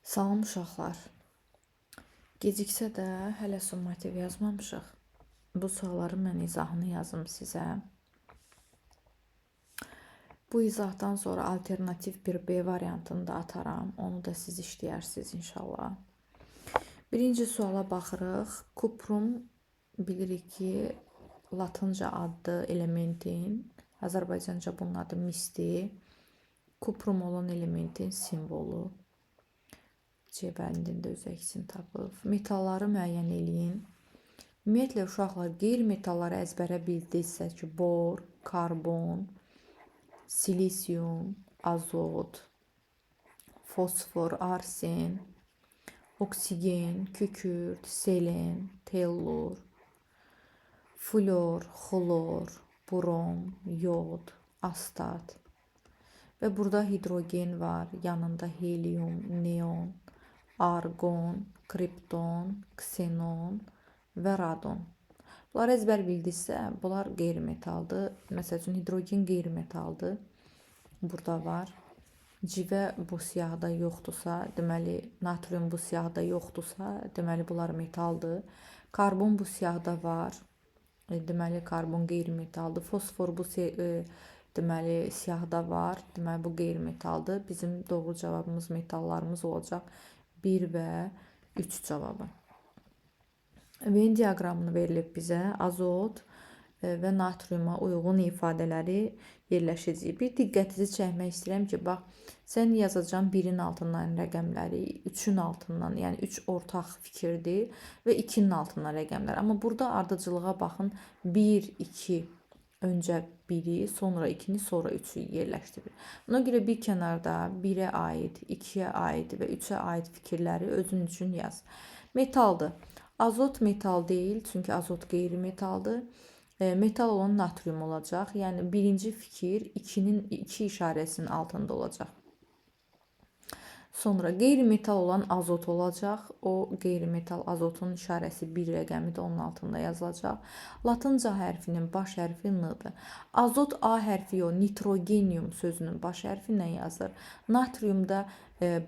Salam uşaqlar. Geciksə də hələ summativ yazmamışıq. Bu sualların mən izahını yazım sizə. Bu izahdan sonra alternativ bir B variantını da ataram. Onu da siz işləyərsiniz inşallah. Birinci suala baxırıq. Kuprum bilirik ki, latınca adlı elementin, Azərbaycanca bunun adı misdir. Kuprum olan elementin simvolu. C bəndində öz əksini tapıb. Metalları müəyyən eləyin. Ümumiyyətlə uşaqlar qeyri-metalları əzbərə bildinizsə ki, bor, karbon, silisium, azot, fosfor, arsen, oksigen, kükürt, selen, tellur, flor, xlor, brom, yod, astat. Və burada hidrogen var, yanında helium, neon, argon, kripton, ksenon və radon. Bunlar əzbər bildinizsə, bunlar qeyri-metaldır. Məsəl üçün hidrogen qeyri-metaldır. Burada var. Civə bu siyahıda yoxdursa, deməli natrium bu siyahıda yoxdursa, deməli bunlar metaldır. Karbon bu siyahıda var. Deməli karbon qeyri-metaldır. Fosfor bu deməli siyahıda var. Deməli bu qeyri-metaldır. Bizim doğru cavabımız metallarımız olacaq. 1 və 3 cavabı. Venn diaqramını verilib bizə. Azot və natriuma uyğun ifadələri yerləşəcək. Bir diqqətinizi çəkmək istəyirəm ki, bax, sən yazacağım 1-in altından rəqəmləri, 3-ün altından, yəni 3 ortaq fikirdir və 2-nin altından rəqəmlər. Amma burada ardıcılığa baxın, 1, 2, öncə 1-i, sonra 2-ni, sonra 3-ü yerləşdirir. Buna görə bir kənarda 1-ə aid, 2-yə aid və 3-ə aid fikirləri özün üçün yaz. Metaldır. Azot metal deyil, çünki azot qeyri-metaldır. Metal olan natrium olacaq. Yəni birinci fikir 2-nin 2 işarəsinin altında olacaq. Sonra qeyri-metal olan azot olacaq. O qeyri-metal azotun işarəsi 1 rəqəmi də onun altında yazılacaq. Latınca hərfinin baş hərfi N-dır. Azot A hərfi yox, nitrogenium sözünün baş hərfi ilə yazılır. Natriumda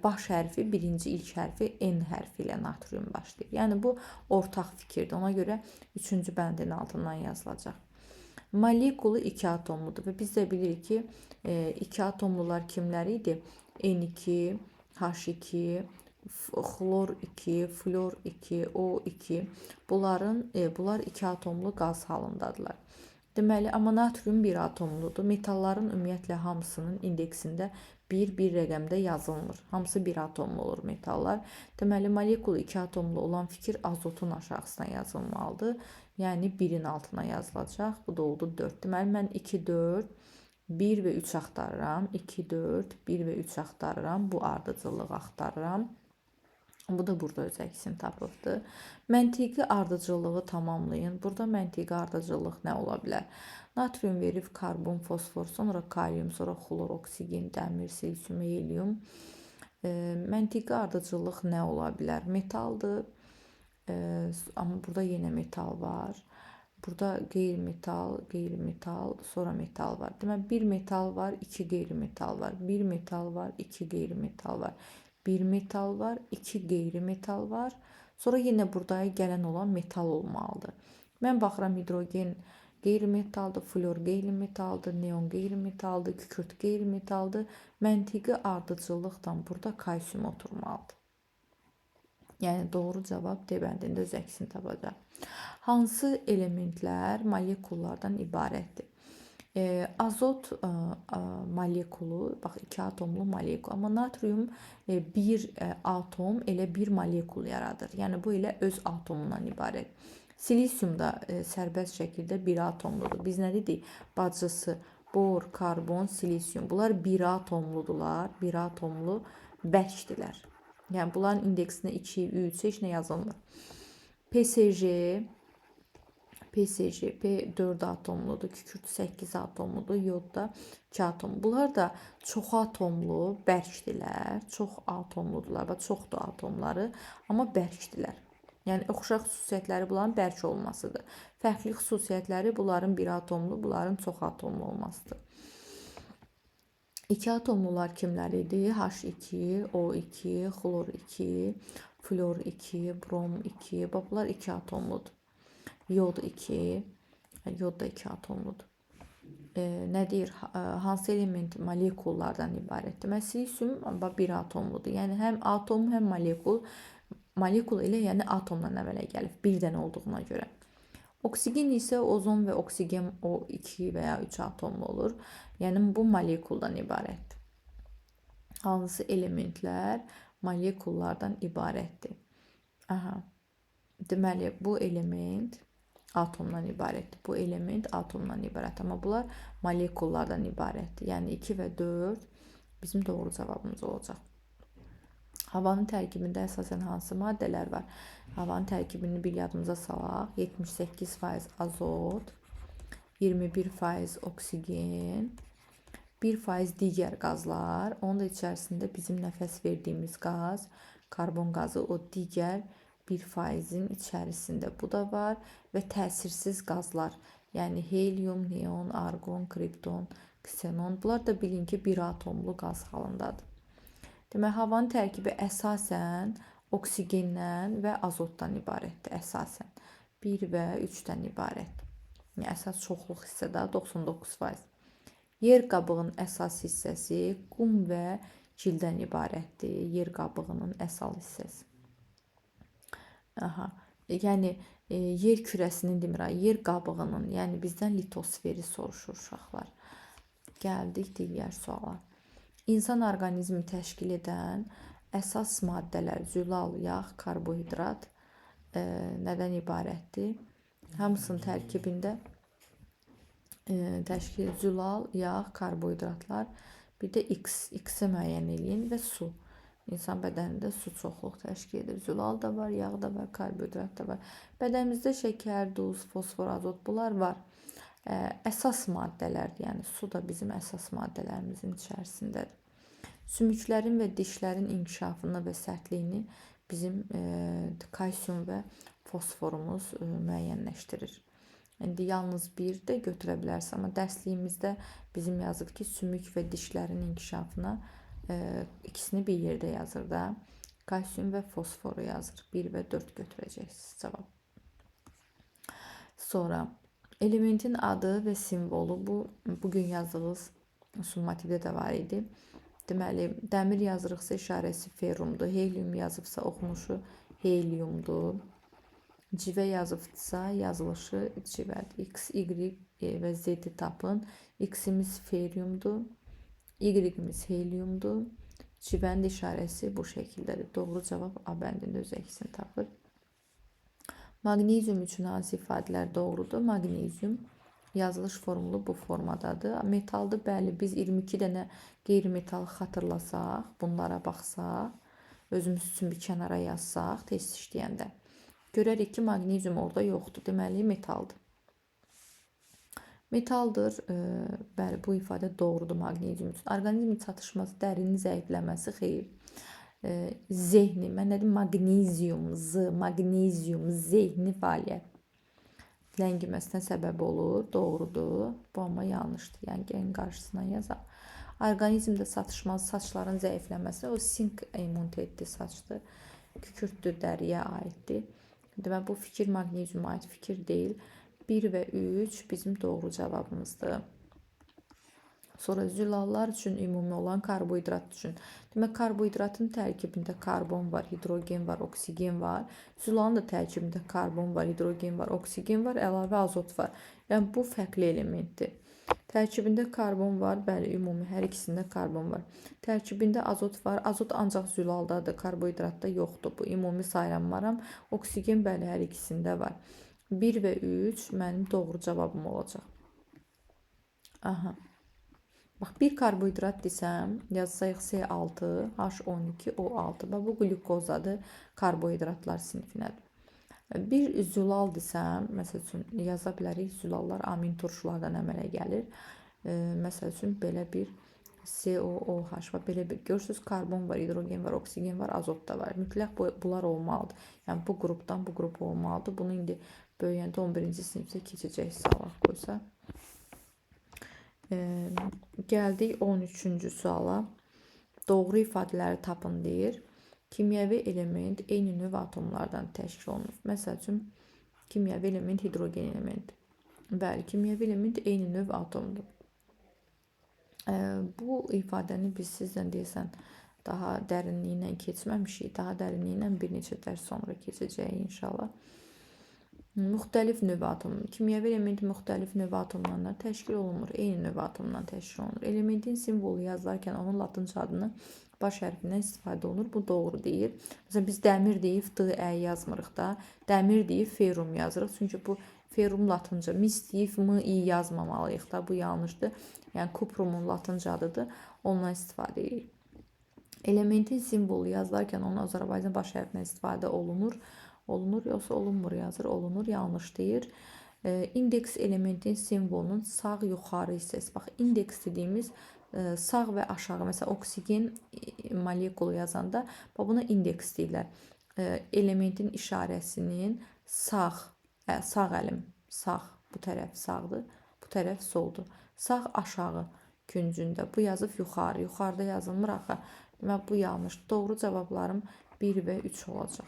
baş hərfi, birinci ilk hərfi N hərfi ilə natrium başlayır. Yəni bu ortaq fikirdir. Ona görə 3-cü bəndin altından yazılacaq. Molekulu 2 atomludur və biz də bilirik ki, 2 atomlular kimlər idi? N2, H2, xlor 2, flor 2, O2. Bunlar 2 atomlu qaz halındadılar. Deməli, amma natrium 1 atomludur. Metalların ümumiyyətlə hamısının indeksində 1 rəqəmdə yazılmır. Hamısı 1 atomlu olur metallar. Deməli, molekulu 2 atomlu olan fikir azotun aşağısına yazılmalıdır. Yəni 1-in altına yazılacaq. Bu da oldu 4. Deməli, mən 2, 4, 1 və 3 axtarıram. 2, 4, 1 və 3 axtarıram. Bu ardıcılığı axtarıram. Bu da burada öz əksini tapıbdır. Məntiqi ardıcılığı tamamlayın. Burada məntiqi ardıcılıq nə ola bilər? Natrium verib karbon, fosfor, sonra kalium, sonra xlor, oksigen, dəmir, silisium, helium. Məntiqi ardıcılıq nə ola bilər? Metaldır. Amma burada yenə metal var. Burada qeyri-metal, sonra metal var. Deməli, 1 metal var, 2 qeyri-metal var. 1 metal var, 2 qeyri-metal var. 1 metal var, 2 qeyri-metal var. Sonra yenə buradaya gələn olan metal olmalıdır. Mən baxıram, hidrogen qeyri-metaldır, flor qeyri-metaldır, neon qeyri-metaldır, kükürt qeyri-metaldır. Məntiqi ardıcıllıqdan burada kalsium oturmalıdır. Yəni doğru cavab D bəndində öz əksini tapacaq. Hansı elementlər molekullardan ibarətdir? Azot molekulu, bax 2 atomlu molekul, amma natrium 1 atom elə 1 molekul yaradır. Yəni bu elə öz atomundan ibarət. Silisium da sərbəst şəkildə 1 atomludur. Biz nə dedik? Bacısı bor, karbon, silisium. Bunlar 1 atomludular, 1 atomlu bərkdilər. Yəni bunların indeksinə 2, 3 heç nə yazılmır. PSG P4 atomludur, kükürt 8 atomludur, yod da 2 atomludur. Bunlar da çox atomlu, bərkdilər, çox atomludular, çoxdur atomları, amma bərkdilər. Yəni oxşar xüsusiyyətləri bunların bərk olmasıdır. Fərqli xüsusiyyətləri bunların 1 atomlu, bunların çox atomlu olmasıdır. İki atomlular kimlər idi? H2, O2, xlor 2, flor 2, brom 2. Bunlar 2 atomludur. Yod 2, yod da 2 atomludur. Nə deyir? Hansı element molekullardan ibarətdir? Məsələn, silisium 1 atomludur. Yəni həm atom, həm molekul. Molekul elə yəni atomdan əmələ gəlib, bir dənə olduğuna görə. Oksigen isə ozon və oksigen O2 və ya 3 atomlu olur. Yəni bu molekuldan ibarətdir. Hansı elementlər molekullardan ibarətdir? Aha. Deməli, bu element atomdan ibarətdir. Bu element atomdan ibarət. Amma bunlar molekullardan ibarətdir. Yəni 2 və 4 bizim doğru cavabımız olacaq. Havanın tərkibində əsasən hansı maddələr var? Havanın tərkibini bir yadımıza salaq. 78% azot, 21% oksigen, 1% digər qazlar. Onun da içərisində bizim nəfəs verdiyimiz qaz, karbon qazı, o digər 1%-in içərisində bu da var və təsirsiz qazlar, yəni helium, neon, argon, kripton, ksenon. Bunlar da bilin ki, bir atomlu qaz halındadır. Demək, havanın tərkibi əsasən oksigendən və azotdan ibarətdir. Əsasən 1 və 3-dən ibarət. Yəni, əsas çoxluq hissədə 99%. Yer qabığının əsas hissəsi qum və gildən ibarətdir. Yer qabığının əsas hissəsi. Aha. Yəni yer kürəsinin demirəm, yer qabığının, yəni bizdən litosferi soruşur uşaqlar. Gəldik digər suala. İnsan orqanizmi təşkil edən əsas maddələr zülal, yağ, karbohidrat nədən ibarətdir? Hamısının tərkibində təşkil zülal, yağ, karbohidratlar, bir də X-i müəyyən eləyin və su. İnsan bədənində su çoxluq təşkil edir. Zülal da var, yağ da var, karbohidrat da var. Bədənimizdə şəkər, duz, fosfor, azot bunlar var. Əsas maddələrdir. Yəni su da bizim əsas maddələrimizin içərisindədir. Sümüklərin və dişlərin inkişafını və sərtliyini bizim kalsium və fosforumuz müəyyənləşdirir. İndi yalnız bir də götürə bilərsə, amma dərsliyimizdə bizim yazıb ki, sümük və dişlərin inkişafına ikisini bir yerdə yazır da. Kalsium və fosforu yazır. 1 və 4 götürəcəksiniz cavab. Sonra elementin adı və simvolu bugün yazdığınız summativdə də var idi. Deməli, dəmir yazırıqsa işarəsi ferrumdur. Helium yazıbsa oxunuşu heliumdur. Civə yazıbsa yazılışı civədir. X, Y və Z-i tapın. X-imiz ferrumdur. Y-imiz heliumdur. Civənin işarəsi bu şəkildədir. Doğru cavab A bəndində öz əksini tapır. Magnezium üçün hansı ifadələr doğrudur? Magnezium yazılış formulu bu formadadır. Metaldır, bəli, biz 22 dənə qeyri-metalı xatırlasaq, bunlara baxsaq, özümüz üçün bir kənara yazsaq, test işləyəndə görərik ki, magnezium orada yoxdur. Deməli, metaldır. Metaldır, bəli, bu ifadə doğrudur magnezium üçün. Orqanizmin çatışması, dərinin zəifləməsi, xeyr. Zehni, mən dedim magnezium, magnezium, zehni fəaliyyət ləngiməsinə səbəb olur, doğrudur. Bu amma yanlışdır. Yəni gəlin qarşısına yazaq. Orqanizmdə çatışmaz saçların zəifləməsi, o sink immunitetli saçdır. Kükürtdür, dəriyə aiddir. Demək, bu fikir magneziuma aid fikir deyil. 1 və 3 bizim doğru cavabımızdır. Sonra zülallar üçün ümumi olan karbohidrat üçün. Demək, karbohidratın tərkibində karbon var, hidrogen var, oksigen var. Zülalın da tərkibində karbon var, hidrogen var, oksigen var, əlavə azot var. Yəni, bu fərqli elementdir. Tərkibində karbon var, bəli, ümumi hər ikisində karbon var. Tərkibində azot var, azot ancaq zülaldadır, karbohidratda yoxdur. Bu ümumi saylanmaram. Oksigen, bəli, hər ikisində var. 1 və 3 mənim doğru cavabım olacaq. Aha. Bax, bir karbohidrat desəm, yazsayıq C6, H12, O6. Bax, bu glukozadır, karbohidratlar sinifinədir. Bir zülal desəm, məsəl üçün, yaza bilərik, zülallar amin turşulardan əmələ gəlir. Məsəl üçün, belə bir COOH var, belə bir, görürsünüz, karbon var, hidrogen var, oksigen var, azot da var. Mütləq bunlar olmalıdır. Yəni, bu qrupdan bu qrup olmalıdır. Bunu indi böyüyəndə 11-ci sinifdə keçəcək salaq qoysa. Gəldik 13-cü suala. Doğru ifadələri tapın deyir. Kimyəvi element eyni növ atomlardan təşkil olunur. Məsəl üçün, kimyəvi element hidrogen elementi. Bəli, kimyəvi element eyni növ atomdur. Bu ifadəni biz sizlə deyəsən daha dərinliyi ilə keçməmişik. Daha dərinliyi ilə bir neçə dərs sonra keçəcəyik inşallah. Müxtəlif növ atom. Kimyəvi element müxtəlif növ atomlardan təşkil olunmur. Eyni növ atomdan təşkil olunur. Elementin simvolu yazılarkən onun latınca adını baş hərfindən istifadə olunur. Bu doğru deyil. Məsələn, biz dəmir deyib D-ə yazmırıq da. Dəmir deyib ferrum yazırıq. Çünki bu ferrum latınca. Mis deyib M-i yazmamalıyıq da. Bu yanlışdır. Yəni kuprumun latınca adıdır. Ondan istifadə edirik. Elementin simvolu yazılarkən onun Azərbaycan baş hərfindən istifadə olunur. Olunur, yoxsa olunmur yazır. Olunur, yanlış deyir. İndeks elementin simvolunun sağ yuxarı hissəsi. Bax, indeks dediyimiz sağ və aşağı. Məsələn, oksigen molekulu yazanda buna indeks deyirlər. Elementin işarəsinin sağ əlim, sağ, bu tərəf sağdır, bu tərəf soldur. Sağ aşağı küncündə. Bu yazıb yuxarı. Yuxarıda yazılmır axı. Demək, bu yanlış. Doğru cavablarım 1 və 3 olacaq.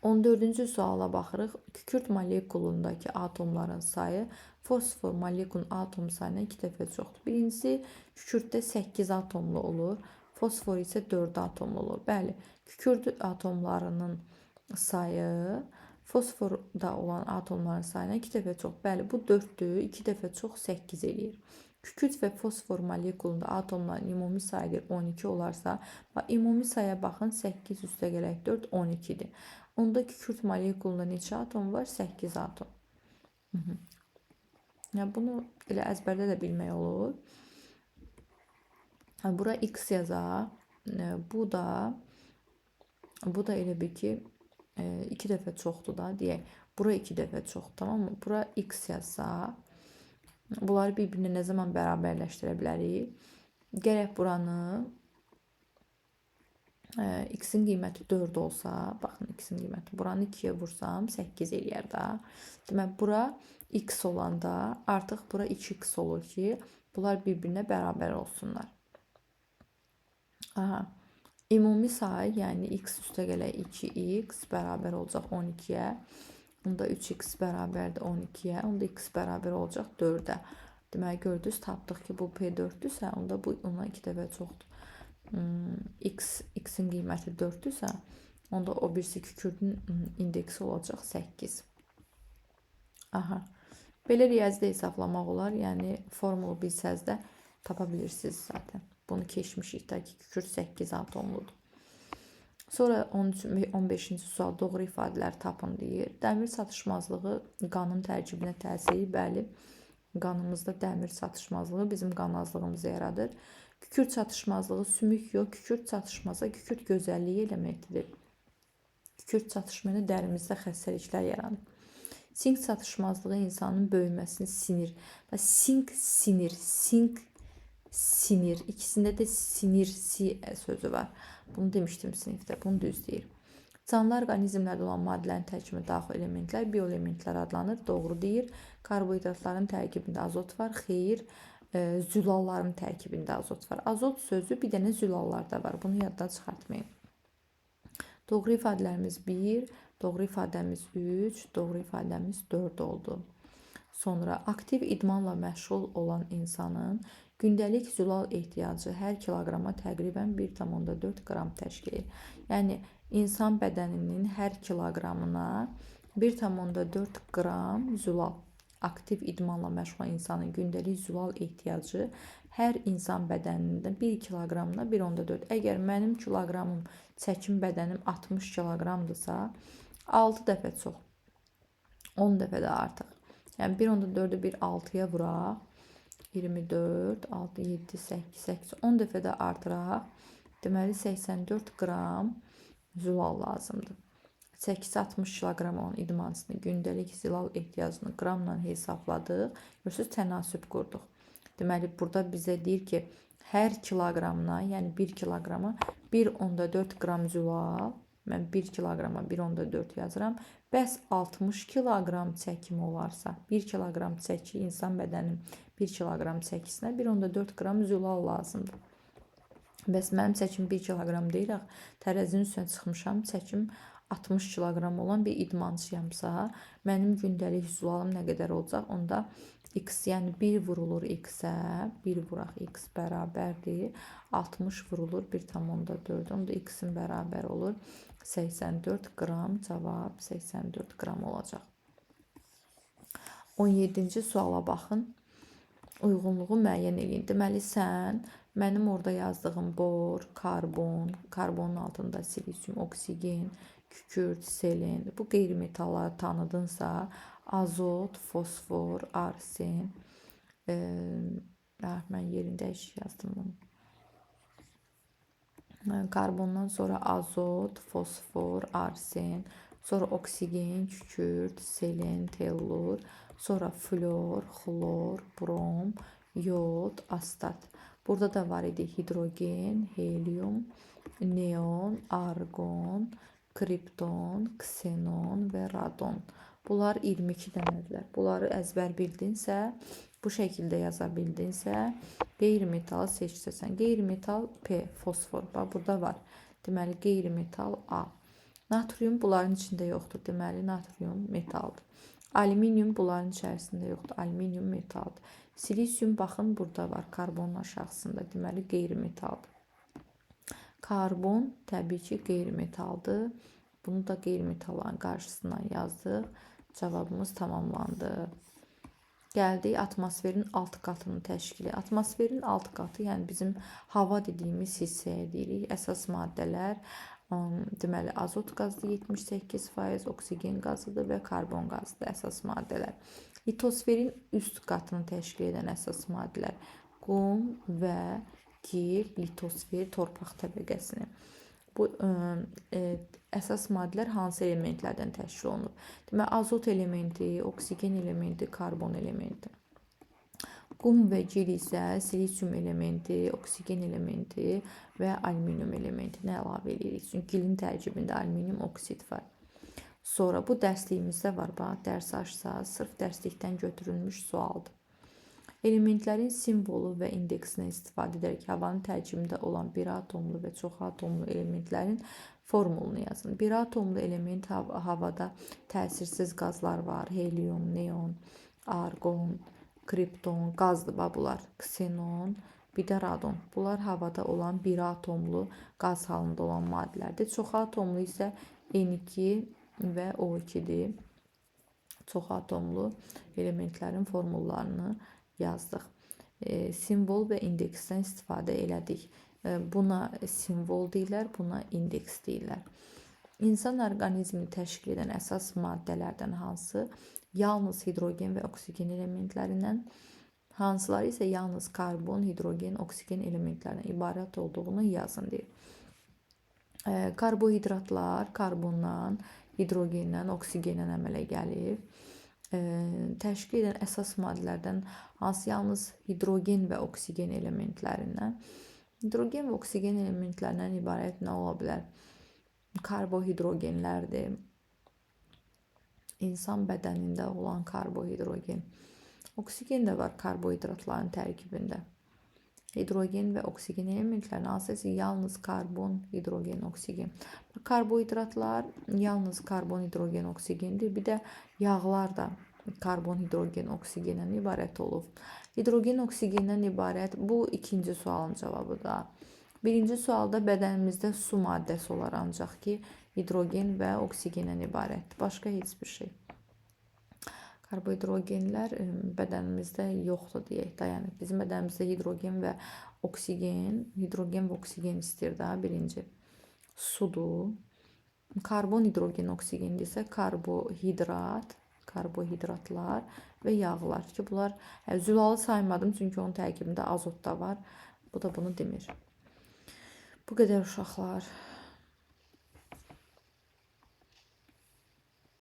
14-cü suala baxırıq. Kükürt molekulundakı atomların sayı fosfor molekulun atom sayına 2 dəfə çoxdur. Birincisi, kükürtdə 8 atomlu olur. Fosfor isə 4 atomlu olur. Bəli, kükürt atomlarının sayı fosforda olan atomların sayına 2 dəfə çox. Bəli, bu 4-dür. 2 dəfə çox 8 eləyir. Kükürt və fosfor molekulunda atomların ümumi sayı 12 olarsa, ümumi sayıya baxın, 8 üstə gələk 4, 12-dir. Onda kükürt molekulunda neçə atom var? 8 atom. Yəni, bunu elə əzbərdə də bilmək olur. Bura X yazaq. Bu da elə bir ki, 2 dəfə çoxdur da, deyək. Bura 2 dəfə çoxdur, tamam mı? Bura X yazaq. Bunları bir-birinə nə zaman bərabərləşdirə bilərik? Gərək buranı X-in qiyməti 4 olsa, baxın X-in qiyməti, buranı 2-yə vursam 8 eləyər da. Demək, bura X olanda artıq bura 2X olur ki, bunlar bir-birinə bərabər olsunlar. Ümumi sayı, yəni X üstə gələk 2X bərabər olacaq 12-yə. Onda 3X bərabərdir 12-yə. Onda X bərabər olacaq 4-ə. Demək, gördünüz, tapdıq ki, bu P4-dürsə, onda bu ona 2 dəfə çoxdur. X-in qiyməti 4-dürsə, onda o birisi kükürdün indeksi olacaq 8. Belə riyazidə hesablamaq olar. Yəni, formulu bilsəz də tapa bilirsiniz zaten. Bunu keçmişik da ki, kükürd 8 atomludur. Sonra 15-ci sual doğru ifadələr tapın deyir. Dəmir çatışmazlığı qanın tərkibinə təsiri, bəli, qanımızda dəmir çatışmazlığı bizim qan azlığımızı yaradır. Kükürd çatışmazlığı sümük yox, kükürd çatışmazsa kükürd gözəlliyi elementidir. Kükürd çatışmazlığı dərimizdə xəstəliklər yaradır. Sink çatışmazlığı insanın böyüməsini sinir. Sink, sinir, sink, sinir. İkisində də sinir, sözü var. Bunu demişdim sinifdə, bunu düz deyir. Canlı orqanizmlərdə olan maddələrin tərkibində daxil elementlər bioelementlər adlanır. Doğru deyir. Karbohidratların tərkibində azot var. Xeyr, zülalların tərkibində azot var. Azot sözü bir dənə zülallarda var. Bunu yaddan çıxartmayın. Doğru ifadələrimiz 1, doğru ifadəmiz 3, doğru ifadəmiz 4 oldu. Sonra aktiv idmanla məşğul olan insanın gündəlik zülal ehtiyacı hər kiloqrama təqribən 1,4 qram təşkil edir. Yəni, insan bədəninin hər kiloqramına 1,4 qram zülal. Aktiv idmanla məşğul olan insanın gündəlik zülal ehtiyacı hər insan bədənində 1 kiloqramına 1,4. Əgər mənim kiloqramım, çəkim bədənim 60 kiloqramdırsa, 6 dəfə çox, 10 dəfə də artıq. Yəni, 1,4-ü bir 6-ya vuraq. 24, 6, 7, 8, 8, 10 dəfə də artıraq. Deməli, 84 qram zülal lazımdır. 8-60 kiloqram olan idmançının gündəlik zülal ehtiyacını qramla hesabladıq. Görürsünüz, tənasüb qurduq. Deməli, burada bizə deyir ki, hər kiloqramına, yəni 1 kiloqrama 1,4 qram zülal, mən 1 kiloqrama 1,4 yazıram. Bəs 60 kiloqram çəkim olarsa, 1 kiloqram çəki insan bədəninin 1 kiloqram çəkisinə 1,4 qram zülal lazımdır. Bəs mənim çəkim 1 kiloqram deyil, tərəzinin üstünə çıxmışam, çəkim 60 kiloqram olan bir idmançıyamsa, mənim gündəlik zülalım nə qədər olacaq? Onda x, yəni 1 vurulur x-ə, 1 vuraq x bərabərdir. 60 vurulur 1,4. Onda x-in bərabər olur 84 qram. Cavab 84 qram olacaq. 17-ci suala baxın. Uyğunluğu müəyyən edin. Deməli, sən mənim orada yazdığım bor, karbon, karbonun altında silisium, oksigen, kükürt, selen, bu qeyri-metalları tanıdınsa, azot, fosfor, arsen, mən yerində dəyişik yazdım bunu. Karbondan sonra azot, fosfor, arsen, sonra oksigen, kükürt, selen, tellur, sonra flor, xlor, brom, yod, astat. Burada da var idi hidrogen, helium, neon, argon, kripton, ksenon və radon. Bunlar 22 dənədirlər. Bunları əzbər bildinsə, bu şəkildə yaza bildinsə, qeyri-metal seçsəsən. Qeyri-metal P, fosfor. Bax, burada var. Deməli, qeyri-metal A. Natrium bunların içində yoxdur. Deməli, natrium metaldır. Alüminium bunların içərisində yoxdur. Alüminium metaldır. Silisium, baxın, burada var. Karbonun aşağısında. Deməli, qeyri-metaldır. Karbon təbii ki, qeyri-metaldır. Bunu da qeyri-metalların qarşısından yazdıq. Cavabımız tamamlandı. Gəldik atmosferin alt qatını təşkili. Atmosferin alt qatı, yəni bizim hava dediyimiz hissəyə deyirik. Əsas maddələr, deməli, azot qazı 78%, oksigen qazıdır və karbon qazıdır əsas maddələr. Litosferin üst qatını təşkil edən əsas maddələr qum və gil, litosfer, torpaq təbəqəsini. Bu əsas maddələr hansı elementlərdən təşkil olunur? Deməli, azot elementi, oksigen elementi, karbon elementi. Qum və gil isə silisium elementi, oksigen elementi və alüminium elementinə əlavə edirik. Çünki gilin tərkibində alüminium oksid var. Sonra bu dərsliyimizdə var. Bax, dərs açsa, sırf dərslikdən götürülmüş sualdır. Elementlərin simvolu və indeksinə istifadə edərək havanın tərkibində olan bir atomlu və çox atomlu elementlərin formulunu yazın. Bir atomlu element havada təsirsiz qazlar var. Helium, neon, argon, kripton, qazdır bunlar. Ksenon, bir də radon. Bunlar havada olan bir atomlu qaz halında olan maddələrdir. Çox atomlu isə N2 və O2-dir. Çox atomlu elementlərin formullarını yazdıq. Simvol və indeksdən istifadə elədik. Buna simvol deyirlər, buna indeks deyirlər. İnsan orqanizmini təşkil edən əsas maddələrdən hansı? Yalnız hidrogen və oksigen elementlərindən, hansıları isə yalnız karbon, hidrogen, oksigen elementlərindən ibarət olduğunu yazın deyir. Karbohidratlar karbondan, hidrogendən, oksigendən əmələ gəlir. Təşkil edən əsas maddələrdən hansı? Yalnız hidrogen və oksigen elementlərindən. Hidrogen və oksigen elementlərindən ibarət nə ola bilər? Karbohidrogenlərdir. İnsan bədənində olan karbohidrogen. Oksigen də var karbohidratların tərkibində. Hidrogen və oksigen elementlərin hansısı? Yalnız karbon, hidrogen, oksigen. Karbohidratlar yalnız karbon, hidrogen, oksigendir. Bir də yağlar da karbon, hidrogen, oksigendən ibarət olub. Hidrogen, oksigendən ibarət, bu ikinci sualın cavabıdır. Birinci sualda bədənimizdə su maddəsi olar, ancaq ki, hidrogen və oksigendən ibarətdir. Başqa heç bir şey. Karbohidrogenlər bədənimizdə yoxdur deyək də, yəni bizim bədənimizdə hidrogen və oksigen istəyir də birinci. Sudur. Karbon, hidrogen, oksigen isə karbohidratlar və yağlar ki, bunlar zülalı saymadım çünki onun tərkibində azot da var. Bu da bunu demir. Bu qədər uşaqlar.